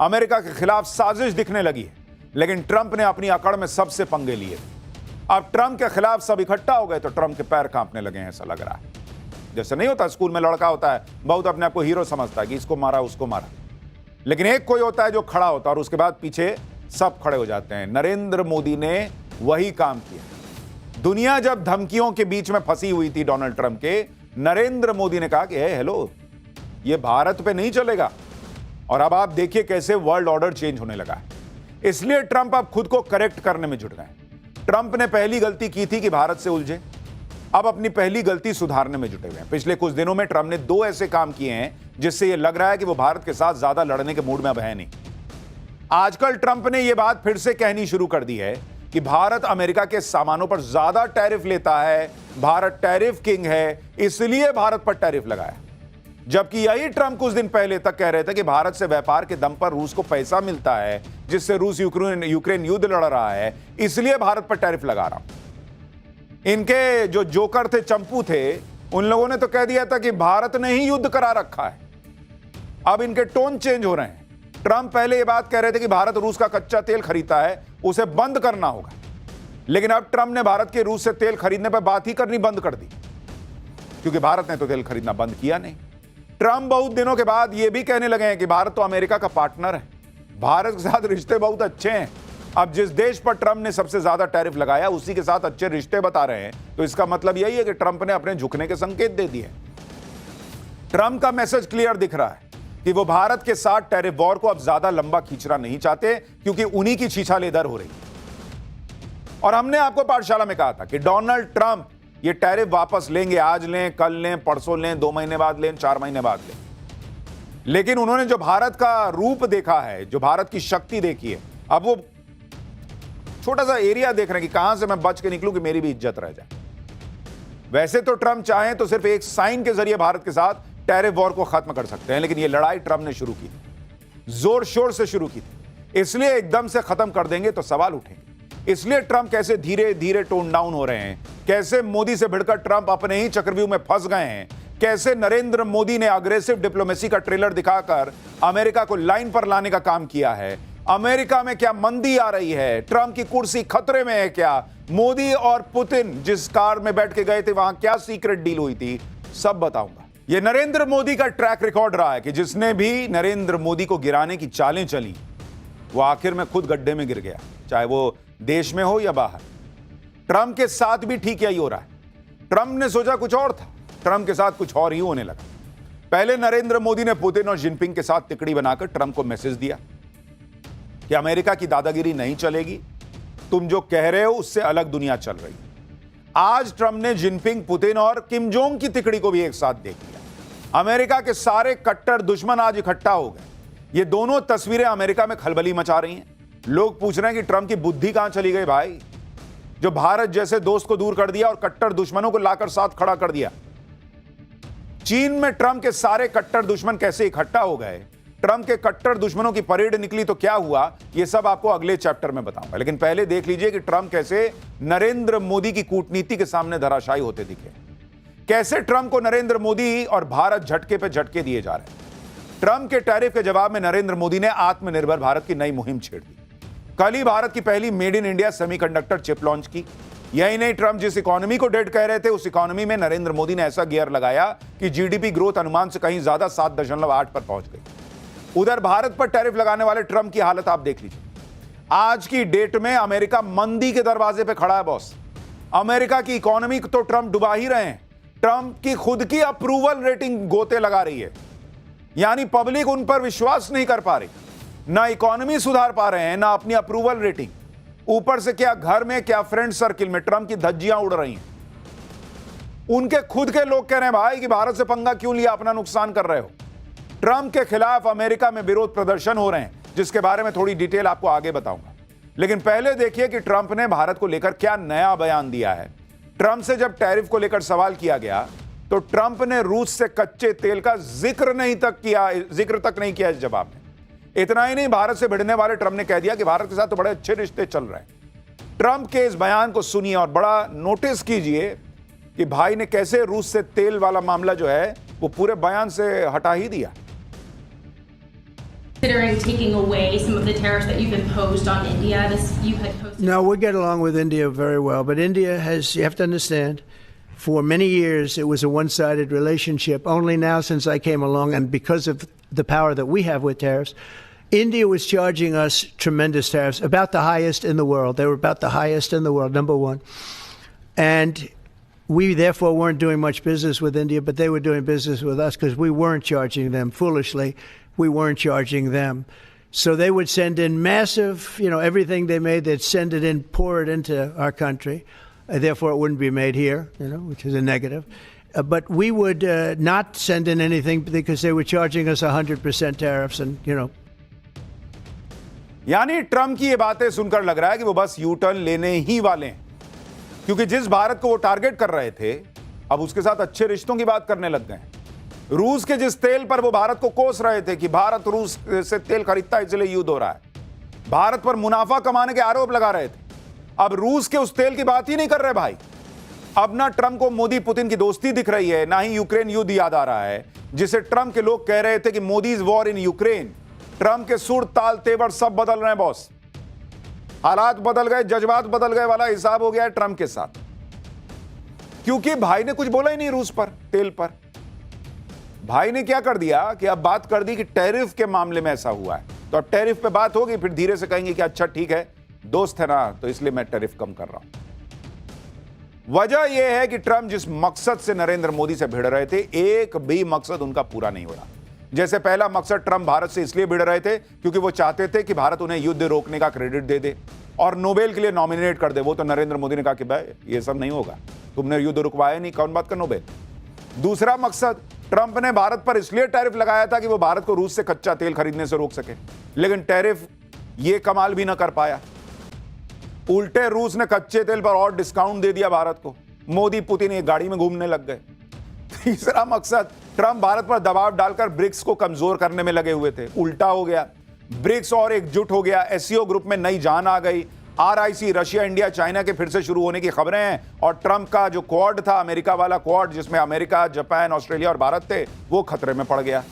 America के खिलाफ साजिश दिखने लगी है, लेकिन ट्रंप ने अपनी अकड़ में सबसे पंगे लिए। अब ट्रंप के खिलाफ सब इकट्ठा हो गए तो ट्रंप के पैर कांपने लगे हैं, ऐसा लग रहा है। जैसे नहीं होता स्कूल में लड़का होता है, बहुत अपने आप को हीरो समझता है कि इसको मारा उसको मारा, लेकिन एक कोई होता है जो खड़ा होता है और उसके बाद पीछे सब खड़े हो जाते हैं। नरेंद्र मोदी ने वही काम किया। दुनिया जब धमकियों के बीच में फंसी हुई थी डोनाल्ड ट्रंप के, नरेंद्र मोदी ने कहा कि हेलो, ये भारत पे नहीं चलेगा। और अब आप देखिए कैसे वर्ल्ड ऑर्डर चेंज होने लगा है। इसलिए ट्रंप अब खुद को करेक्ट करने में जुट गए। ट्रंप ने पहली गलती की थी कि भारत से उलझे, अब अपनी पहली गलती सुधारने में जुटे हुए हैं। पिछले कुछ दिनों में ट्रंप ने 2 ऐसे काम किए हैं जिससे यह लग रहा है कि वो भारत के साथ ज्यादा लड़ने के मूड में अब है नहीं। आजकल ट्रंप ने यह बात फिर से कहनी शुरू कर दी है कि भारत अमेरिका के सामानों पर ज्यादा टैरिफ लेता है, भारत टैरिफ किंग है, इसलिए भारत पर टैरिफ लगाया। जबकि यही ट्रंप कुछ दिन पहले तक कह रहे थे कि भारत से व्यापार के दम पर रूस को पैसा मिलता है, जिससे रूस यूक्रेन युद्ध लड़ रहा है, इसलिए भारत पर टैरिफ लगा रहा हूं। इनके जो जोकर थे, चंपू थे, उन लोगों ने तो कह दिया था कि भारत ने ही युद्ध करा रखा है। अब इनके टोन चेंज हो रहे हैं। ट्रंप पहले यह बात कह रहे थे कि भारत रूस का कच्चा तेल खरीदता है, उसे बंद करना होगा, लेकिन अब ट्रंप ने भारत के रूस से तेल खरीदने पर बात ही करनी बंद कर दी, क्योंकि भारत ने तो तेल खरीदना बंद किया नहीं। ट्रंप बहुत दिनों के बाद यह भी कहने लगे हैं कि भारत तो अमेरिका का पार्टनर है, भारत के साथ रिश्ते बहुत अच्छे हैं। अब जिस देश पर ट्रंप ने सबसे ज्यादा टैरिफ लगाया उसी के साथ अच्छे रिश्ते बता रहे हैं, तो इसका मतलब यही है कि ट्रंप ने अपने झुकने के संकेत दे दिए। ट्रंप का मैसेज क्लियर दिख रहा है कि वो भारत के साथ टैरिफ वॉर को अब ज्यादा लंबा खींचना नहीं चाहते, क्योंकि उन्हीं की छीछालेदर हो रही है। और हमने आपको पाठशाला में कहा था कि डोनाल्ड ट्रंप ये टैरिफ वापस लेंगे, आज लें, कल लें, परसों लें, 2 महीने बाद लें, 4 महीने बाद लें, लेकिन उन्होंने जो भारत का रूप देखा है, जो भारत की शक्ति देखी है, अब वो छोटा सा एरिया देख रहे हैं कि कहां से मैं बच के निकलूं कि मेरी भी इज्जत रह जाए। वैसे तो ट्रंप चाहें तो सिर्फ एक साइन के जरिए भारत के साथ टैरिफ वॉर को खत्म कर सकते हैं, लेकिन ये लड़ाई ट्रंप ने शुरू की थी, जोर शोर से शुरू की थी, इसलिए एकदम से खत्म कर देंगे तो सवाल उठेंगे। इसलिए ट्रंप कैसे धीरे धीरे टोन डाउन हो रहे हैं, कैसे मोदी से भिड़कर ट्रंप अपने ही चक्रव्यूह में फंस गए हैं, कैसे नरेंद्र मोदी ने अग्रेसिव डिप्लोमेसी का ट्रेलर दिखाकर अमेरिका को लाइन पर लाने का काम किया है। अमेरिका में क्या मंदी आ रही है, ट्रंप की कुर्सी खतरे में है क्या, मोदी और पुतिन जिस कार में बैठ के गए थे वहां क्या सीक्रेट डील हुई थी, सब बताऊंगा। यह नरेंद्र मोदी का ट्रैक रिकॉर्ड रहा है कि जिसने भी नरेंद्र मोदी को गिराने की चालें चली, वो आखिर में खुद गड्ढे में गिर गया, चाहे वो देश में हो या बाहर। ट्रंप के साथ भी ठीक यही हो रहा है। ट्रंप ने सोचा कुछ और था, ट्रंप के साथ कुछ और ही होने लगा। पहले नरेंद्र मोदी ने पुतिन और जिनपिंग के साथ तिकड़ी बनाकर ट्रंप को मैसेज दिया कि अमेरिका की दादागिरी नहीं चलेगी, तुम जो कह रहे हो उससे अलग दुनिया चल रही है। आज ट्रंप ने जिनपिंग, पुतिन और किम जोंग की तिकड़ी को भी एक साथ देख लिया। अमेरिका के सारे कट्टर दुश्मन आज इकट्ठा हो गए। ये दोनों तस्वीरें अमेरिका में खलबली मचा रही हैं। लोग पूछ रहे हैं कि ट्रंप की बुद्धि कहां चली गई भाई, जो भारत जैसे दोस्त को दूर कर दिया और कट्टर दुश्मनों को लाकर साथ खड़ा कर दिया। चीन में ट्रंप के सारे कट्टर दुश्मन कैसे इकट्ठा हो गए, ट्रंप के कट्टर दुश्मनों की परेड निकली तो क्या हुआ, यह सब आपको अगले चैप्टर में बताऊंगा। लेकिन पहले देख लीजिए कि ट्रंप कैसे नरेंद्र मोदी की कूटनीति के सामने धराशायी होते दिखे, कैसे ट्रंप को नरेंद्र मोदी और भारत झटके पे झटके दिए जा रहे हैं। ट्रंप के टैरिफ के जवाब में नरेंद्र मोदी ने आत्मनिर्भर भारत की नई मुहिम छेड़ दी। कल ही भारत की पहली made in India semiconductor chip launch की। यही नहीं, ट्रंप जिस इकोनॉमी को डेड कह रहे थे, उस इकोनॉमी में नरेंद्र मोदी ने ऐसा गियर लगाया कि जीडीपी ग्रोथ अनुमान से कहीं ज्यादा 7.8 पर पहुंच गई। उधर भारत पर टैरिफ लगाने वाले ट्रंप की हालत आप देख लीजिए। आज की डेट में अमेरिका मंदी के दरवाजे पे खड़ा है बॉस। अमेरिका की इकोनॉमी तो ट्रंप डुबा ही रहे हैं। ट्रंप की खुद की अप्रूवल रेटिंग गोते लगा रही है, यानी पब्लिक उन पर विश्वास नहीं कर पा रही। ना इकोनॉमी सुधार पा रहे हैं, ना अपनी अप्रूवल रेटिंग। ऊपर से क्या घर में, क्या फ्रेंड सर्किल में ट्रंप की धज्जियां उड़ रही हैं। उनके खुद के लोग कह रहे हैं भाई कि भारत से पंगा क्यों लिया, अपना नुकसान कर रहे हो। ट्रंप के खिलाफ अमेरिका में विरोध प्रदर्शन हो रहे हैं, जिसके बारे में थोड़ी डिटेल आपको आगे बताऊंगा। लेकिन पहले देखिए कि ट्रंप ने भारत को लेकर क्या नया बयान दिया है। ट्रंप से जब टैरिफ को लेकर सवाल किया गया तो ट्रंप ने रूस से कच्चे तेल का जिक्र तक नहीं किया इस जवाब में। इतना ही नहीं, भारत से भिड़ने वाले ट्रंप ने कह दिया कि भारत के साथ तो बड़े अच्छे रिश्ते चल रहे हैं। ट्रंप के इस बयान को सुनिए और बड़ा नोटिस कीजिए कि भाई ने कैसे रूस से तेल वाला मामला जो है वो पूरे बयान से हटा ही दिया। Considering taking away some of the tariffs that you've imposed on India, you had posted. No, we get along with India very well, but India has, you have to understand, for many years it was a one-sided relationship. Only now, since I came along, and because of the power that we have with tariffs, India was charging us tremendous tariffs, about the highest in the world. They were about the highest in the world, number one. And we therefore weren't doing much business with India, but they were doing business with us because we weren't charging them foolishly. We weren't charging them. So they would send in massive, everything they made, they'd send it in, pour it into our country. Therefore, it wouldn't be made here, which is a negative. But we would not send in anything because they were charging us 100% tariffs and, यानी Trump की ये बातें सुनकर लग रहा है कि वो बस यू टर्न लेने ही वाले हैं, क्योंकि जिस भारत को वो टारगेट कर रहे थे अब उसके साथ अच्छे रिश्तों की बात करने लग गए। रूस के जिस तेल पर वो भारत को कोस रहे थे कि भारत रूस से तेल खरीदता है इसलिए युद्ध हो रहा है, भारत पर मुनाफा कमाने के आरोप लगा रहे थे, अब रूस के उस तेल की बात ही नहीं कर रहे भाई। अब ना ट्रम्प को मोदी पुतिन की दोस्ती दिख रही है, ना ही यूक्रेन युद्ध याद आ रहा है, जिसे ट्रम्प के लोग कह रहे थे कि Modi's war in Ukraine. Trump के सुर ताल तेवर सब बदल रहे हैं बॉस, हालात बदल गए, जज्बात बदल गए वाला हिसाब हो गया है ट्रम्प के साथ, क्योंकि भाई ने कुछ बोला ही नहीं रूस पर, तेल पर। भाई ने क्या कर दिया कि अब बात कर दी कि टैरिफ के मामले में ऐसा हुआ है, तो अब टैरिफ पे बात होगी, फिर धीरे से कहेंगे कि अच्छा ठीक है दोस्त है ना, तो इसलिए मैं टैरिफ कम कर रहा हूं। वजह यह है कि ट्रम्प जिस मकसद से नरेंद्र मोदी से भिड़ रहे थे, एक भी मकसद उनका पूरा नहीं हो रहा। जैसे पहला मकसद, ट्रम्प भारत से इसलिए भिड़ रहे थे क्योंकि वो चाहते थे कि भारत उन्हें युद्ध रोकने का क्रेडिट दे दे और नोबेल के लिए नॉमिनेट कर दे। वो तो नरेंद्र मोदी ने कहा कि भाई ये सब नहीं होगा, तुमने युद्ध रुकवाया नहीं, कौन बात का नोबेल। दूसरा मकसद, ट्रम्प ने भारत पर इसलिए टैरिफ लगाया था कि वो भारत को रूस से कच्चा तेल खरीदने से रोक सके, लेकिन टैरिफ ये कमाल भी ना कर पाया, उल्टे रूस ने कच्चे तेल पर और डिस्काउंट दे दिया भारत को। मोदी पुतिन एक गाड़ी में घूमने लग गए। तीसरा मकसद, ट्रम्प भारत पर दबाव डालकर ब्रिक्स को कमजोर करने में लगे हुए थे, उल्टा हो गया, ब्रिक्स और एकजुट हो गया, एससीओ ग्रुप में नई जान आ गई, आरआईसी रशिया इंडिया चाइना के फिर से शुरू होने की खबरें हैं, और ट्रम्प का जो क्वाड था, अमेरिका वाला क्वाड जिसमें अमेरिका, जापान, ऑस्ट्रेलिया और भारत थे, वो खतरे में पड़ गया।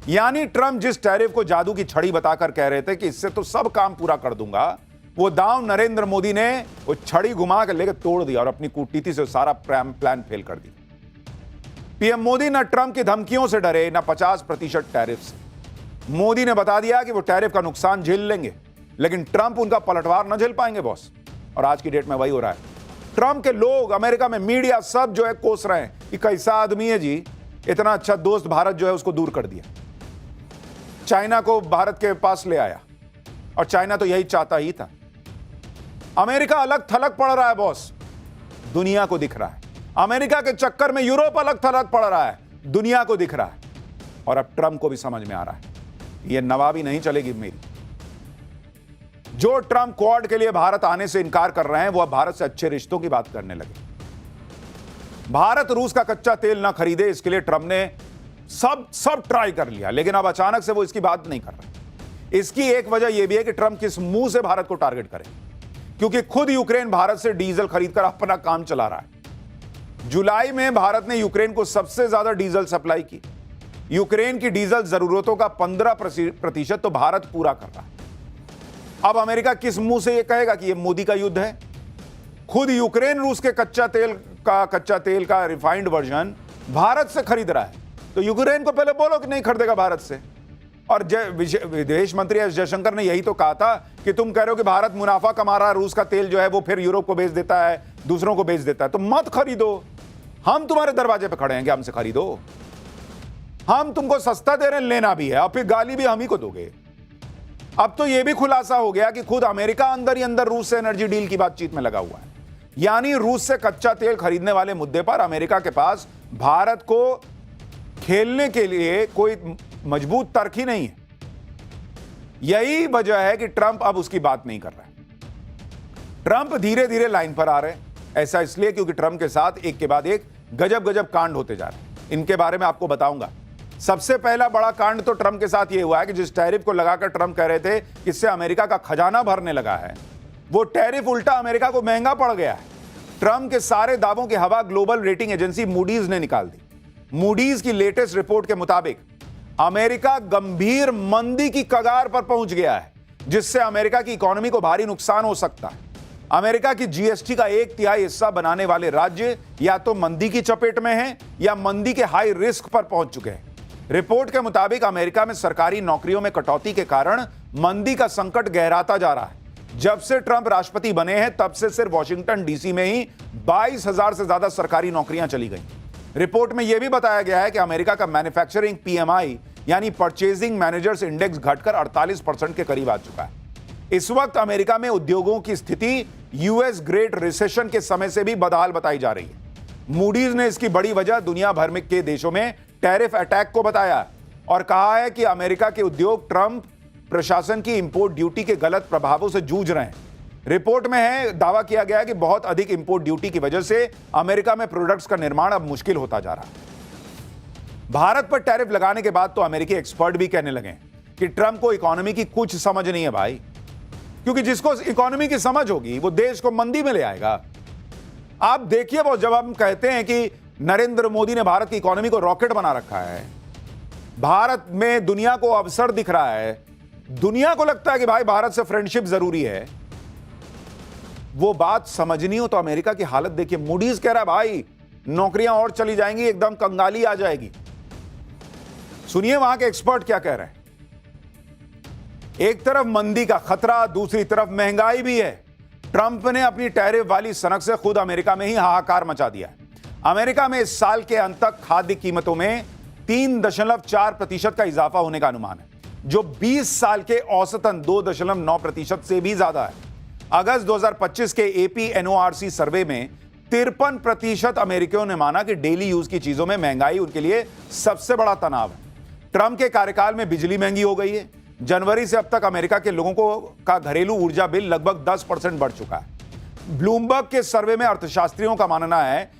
यानी ट्रम्प जिस टैरिफ को जादू की छड़ी बताकर कह रहे थे कि इससे तो सब काम पूरा कर दूंगा, वो दांव नरेंद्र मोदी ने वो छड़ी घुमा कर लेकर तोड़ दिया और अपनी कूटनीति से सारा प्लान फेल कर दिया। पीएम मोदी न ट्रम्प की धमकियों से डरे, न 50% टैरिफ से। मोदी ने बता दिया कि वो टैरिफ का नुकसान झेल लेंगे, लेकिन ट्रम्प उनका पलटवार न झेल पाएंगे बॉस, और आज की डेट में वही हो रहा है। ट्रम्प के लोग, अमेरिका में मीडिया, सब जो है कोस रहे हैं कि कैसा आदमी है जी, इतना अच्छा दोस्त भारत जो है उसको दूर कर दिया, चाइना को भारत के पास ले आया, और चाइना तो यही चाहता ही था। अमेरिका अलग थलग पड़ रहा है बॉस, दुनिया को दिख रहा है। अमेरिका के चक्कर में यूरोप अलग थलग पड़ रहा है, दुनिया को दिख रहा है, और अब ट्रम्प को भी समझ में आ रहा है ये नवाबी नहीं चलेगी मेरी। जो ट्रम्प क्वाड के लिए भारत आने से इनकार कर रहे हैं, वो अब भारत से अच्छे रिश्तों की बात करने लगे। भारत रूस का कच्चा तेल ना खरीदे, इसके लिए ट्रम्प ने सब ट्राई कर लिया, लेकिन अब अचानक से वो इसकी बात नहीं कर रहे। इसकी एक वजह यह भी है कि ट्रम्प किस मुंह से भारत को टारगेट करे, क्योंकि खुद यूक्रेन भारत से डीजल खरीदकर अपना काम चला रहा है। जुलाई में भारत ने यूक्रेन को सबसे ज्यादा डीजल सप्लाई की। यूक्रेन की डीजल जरूरतों का 15% तो भारत पूरा कर रहा है। अब अमेरिका किस मुंह से यह कहेगा कि यह मोदी का युद्ध है? खुद यूक्रेन रूस के कच्चा तेल का रिफाइंड वर्जन भारत से खरीद रहा है, तो यूक्रेन को पहले बोलो कि नहीं खरीदेगा भारत से। और विदेश मंत्री एस जयशंकर ने यही तो कहा था कि तुम कह रहे हो कि भारत मुनाफा कमा रहा है, रूस का तेल जो है वो फिर यूरोप को बेच देता है, दूसरों को बेच देता है, तो मत खरीदो, हम तुम्हारे दरवाजे पे खड़े हैं कि हमसे खरीदो, हम तुमको सस्ता दे रहे हैं, लेना भी है, और फिर गाली भी हम ही को दोगे। अब तो यह भी खुलासा हो गया कि खुद अमेरिका अंदर ही अंदर रूस से एनर्जी डील की बातचीत में लगा हुआ है। यानी रूस से कच्चा तेल खरीदने वाले मुद्दे पर अमेरिका के पास भारत को खेलने के लिए कोई मजबूत तर्क ही नहीं है। यही वजह है कि ट्रंप अब उसकी बात नहीं कर रहा है। ट्रंप धीरे धीरे लाइन पर आ रहे हैं। ऐसा इसलिए क्योंकि ट्रंप के साथ एक के बाद एक गजब गजब कांड होते जा रहे हैं। इनके बारे में आपको बताऊंगा। सबसे पहला बड़ा कांड तो ट्रंप के साथ यह हुआ है कि जिस टैरिफ को लगाकर ट्रंप कह रहे थे कि इससे अमेरिका का खजाना भरने लगा है, वो टैरिफ उल्टा अमेरिका को महंगा पड़ गया है। ट्रंप के सारे दावों की हवा ग्लोबल रेटिंग एजेंसी मूडीज ने निकाल दी। मूडीज की लेटेस्ट रिपोर्ट के मुताबिक अमेरिका गंभीर मंदी की कगार पर पहुंच गया है, जिससे अमेरिका की इकोनॉमी को भारी नुकसान हो सकता है। अमेरिका की जीएसटी का 1/3 हिस्सा बनाने वाले राज्य या तो मंदी की चपेट में हैं या मंदी के हाई रिस्क पर पहुंच चुके हैं। रिपोर्ट के मुताबिक अमेरिका में सरकारी नौकरियों में कटौती के कारण मंदी का संकट गहराता जा रहा है। जब से ट्रंप राष्ट्रपति बने हैं तब से सिर्फ वॉशिंगटन डीसी में ही 22,000 से ज्यादा सरकारी नौकरियां चली गई। रिपोर्ट में यह भी बताया गया है कि अमेरिका का मैन्युफैक्चरिंग पीएमआई यानी परचेजिंग मैनेजर्स इंडेक्स घटकर 48% के करीब आ चुका है। इस वक्त अमेरिका में उद्योगों की स्थिति यूएस ग्रेट रिसेशन के समय से भी बदहाल बताई जा रही है। मूडीज ने इसकी बड़ी वजह दुनिया भर में के देशों में टैरिफ अटैक को बताया और कहा है कि अमेरिका के उद्योग ट्रंप प्रशासन की इंपोर्ट ड्यूटी के गलत प्रभावों से जूझ रहे हैं। रिपोर्ट में है दावा किया गया है कि बहुत अधिक इंपोर्ट ड्यूटी की वजह से अमेरिका में प्रोडक्ट्स का निर्माण अब मुश्किल होता जा रहा है। भारत पर टैरिफ लगाने के बाद तो अमेरिकी एक्सपर्ट भी कहने लगे कि ट्रंप को इकोनॉमी की कुछ समझ नहीं है भाई, क्योंकि जिसको इकोनॉमी की समझ होगी वो देश को मंदी में ले आएगा। आप देखिए, वो जब हम कहते हैं कि नरेंद्र मोदी ने भारत की इकोनॉमी को रॉकेट बना रखा है, भारत में दुनिया को अवसर दिख रहा है, दुनिया को लगता है कि भाई भारत से फ्रेंडशिप जरूरी है, वो बात समझनी हो तो अमेरिका की हालत देखिए। मूडीज कह रहा है भाई नौकरियां और चली जाएंगी, एकदम कंगाली आ जाएगी। सुनिए वहां के एक्सपर्ट क्या कह रहे हैं। एक तरफ मंदी का खतरा, दूसरी तरफ महंगाई भी है। ट्रंप ने अपनी टैरिफ वाली सनक से खुद अमेरिका में ही हाहाकार मचा दिया है। अमेरिका में इस साल के अंत तक खाद्य कीमतों में 3.4% का इजाफा होने का अनुमान है, जो 20 साल के औसतन 2.9% से भी ज्यादा है। अगस्त 2025 के एपीएनओआरसी सर्वे में 53% अमेरिकियों ने माना कि डेली यूज की चीजों में महंगाई उनके लिए सबसे बड़ा तनाव है। ट्रंप के कार्यकाल में बिजली महंगी हो गई है। जनवरी से अब तक अमेरिका के लोगों का घरेलू ऊर्जा बिल लगभग 10% बढ़ चुका है। ब्लूमबर्ग के सर्वे में अर्थशास्त्रियों का मानना है